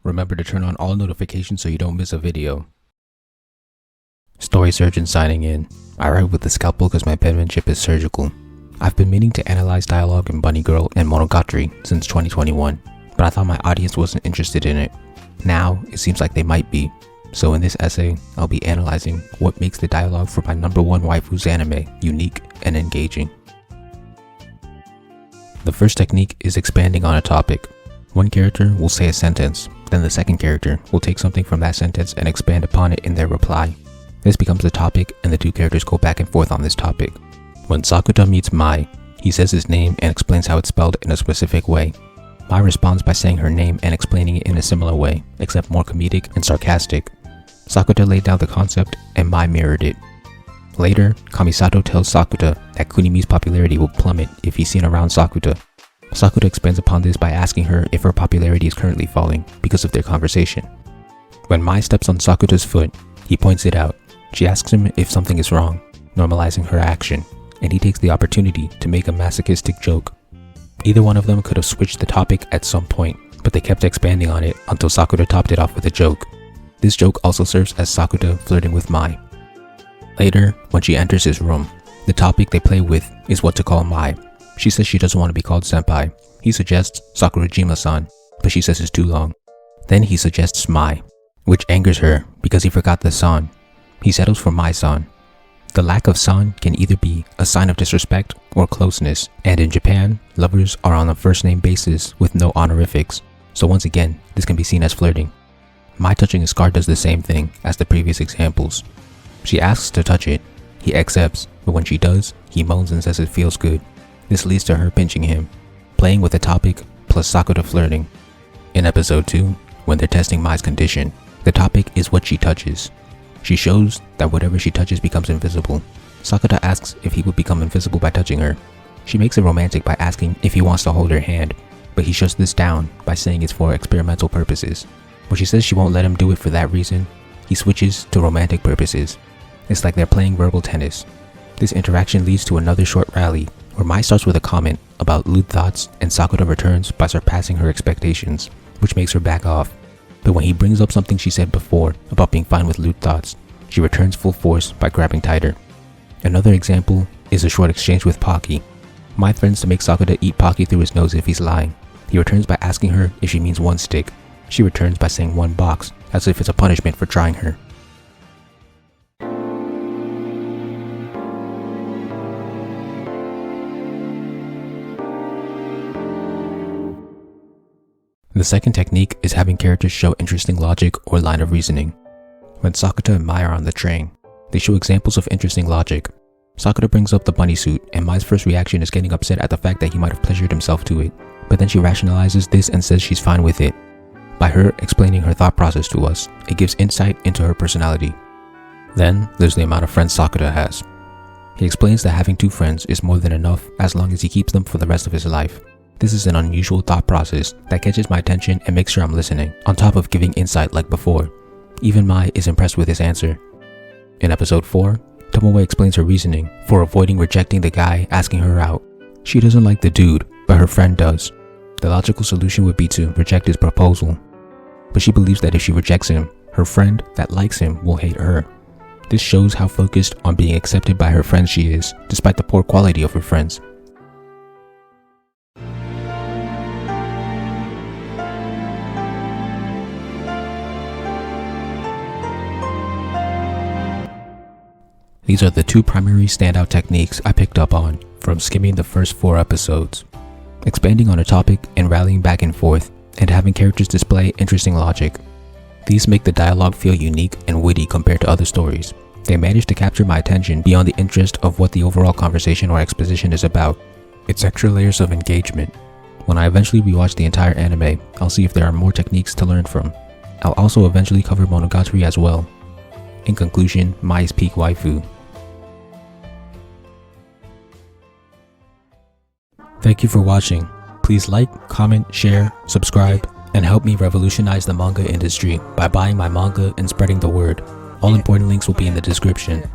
Remember to turn on all notifications so you don't miss a video. Story Surgeon signing in. I write with the scalpel because my penmanship is surgical. I've been meaning to analyze dialogue in Bunny Girl and Monogatari since 2021, but I thought my audience wasn't interested in it. Now, it seems like they might be. So in this essay, I'll be analyzing what makes the dialogue for my #1 waifu's anime unique and engaging. The first technique is expanding on a topic. One character will say a sentence, then the second character will take something from that sentence and expand upon it in their reply. This becomes the topic and the two characters go back and forth on this topic. When Sakuta meets Mai, he says his name and explains how it's spelled in a specific way. Mai responds by saying her name and explaining it in a similar way, except more comedic and sarcastic. Sakuta laid down the concept and Mai mirrored it. Later, Kamisato tells Sakuta that Kunimi's popularity will plummet if he's seen around Sakuta. Sakuta expands upon this by asking her if her popularity is currently falling because of their conversation. When Mai steps on Sakuta's foot, he points it out. She asks him if something is wrong, normalizing her action, and he takes the opportunity to make a masochistic joke. Either one of them could have switched the topic at some point, but they kept expanding on it until Sakuta topped it off with a joke. This joke also serves as Sakuta flirting with Mai. Later, when she enters his room, the topic they play with is what to call Mai. She says she doesn't want to be called Senpai. He suggests Sakurajima-san, but she says it's too long. Then he suggests Mai, which angers her because he forgot the san. He settles for Mai-san. The lack of san can either be a sign of disrespect or closeness, and in Japan, lovers are on a first-name basis with no honorifics, so once again, this can be seen as flirting. Mai touching his scar does the same thing as the previous examples. She asks to touch it. He accepts, but when she does, he moans and says it feels good. This leads to her pinching him, playing with the topic plus Sakuta flirting. In episode 2, when they're testing Mai's condition, the topic is what she touches. She shows that whatever she touches becomes invisible. Sakuta asks if he would become invisible by touching her. She makes it romantic by asking if he wants to hold her hand, but he shuts this down by saying it's for experimental purposes. When she says she won't let him do it for that reason, he switches to romantic purposes. It's like they're playing verbal tennis. This interaction leads to another short rally, where Mai starts with a comment about lewd thoughts and Sakuta returns by surpassing her expectations, which makes her back off. But when he brings up something she said before about being fine with lewd thoughts, she returns full force by grabbing tighter. Another example is a short exchange with Pocky. Mai threatens to make Sakuta eat Pocky through his nose if he's lying. He returns by asking her if she means one stick. She returns by saying one box, as if it's a punishment for trying her. The second technique is having characters show interesting logic or line of reasoning. When Sakuta and Mai are on the train, they show examples of interesting logic. Sakuta brings up the bunny suit, and Mai's first reaction is getting upset at the fact that he might have pleasured himself to it, but then she rationalizes this and says she's fine with it. By her explaining her thought process to us, it gives insight into her personality. Then, there's the amount of friends Sakuta has. He explains that having 2 friends is more than enough as long as he keeps them for the rest of his life. This is an unusual thought process that catches my attention and makes sure I'm listening, on top of giving insight like before. Even Mai is impressed with his answer. In episode 4, Tomoe explains her reasoning for avoiding rejecting the guy asking her out. She doesn't like the dude, but her friend does. The logical solution would be to reject his proposal. But she believes that if she rejects him, her friend that likes him will hate her. This shows how focused on being accepted by her friends she is, despite the poor quality of her friends. These are the 2 primary standout techniques I picked up on from skimming the first 4 episodes. Expanding on a topic and rallying back and forth, and having characters display interesting logic. These make the dialogue feel unique and witty compared to other stories. They manage to capture my attention beyond the interest of what the overall conversation or exposition is about. It's extra layers of engagement. When I eventually rewatch the entire anime, I'll see if there are more techniques to learn from. I'll also eventually cover Monogatari as well. In conclusion, Mai's peak waifu. Thank you for watching. Please like, comment, share, subscribe, and help me revolutionize the manga industry by buying my manga and spreading the word. All important links will be in the description.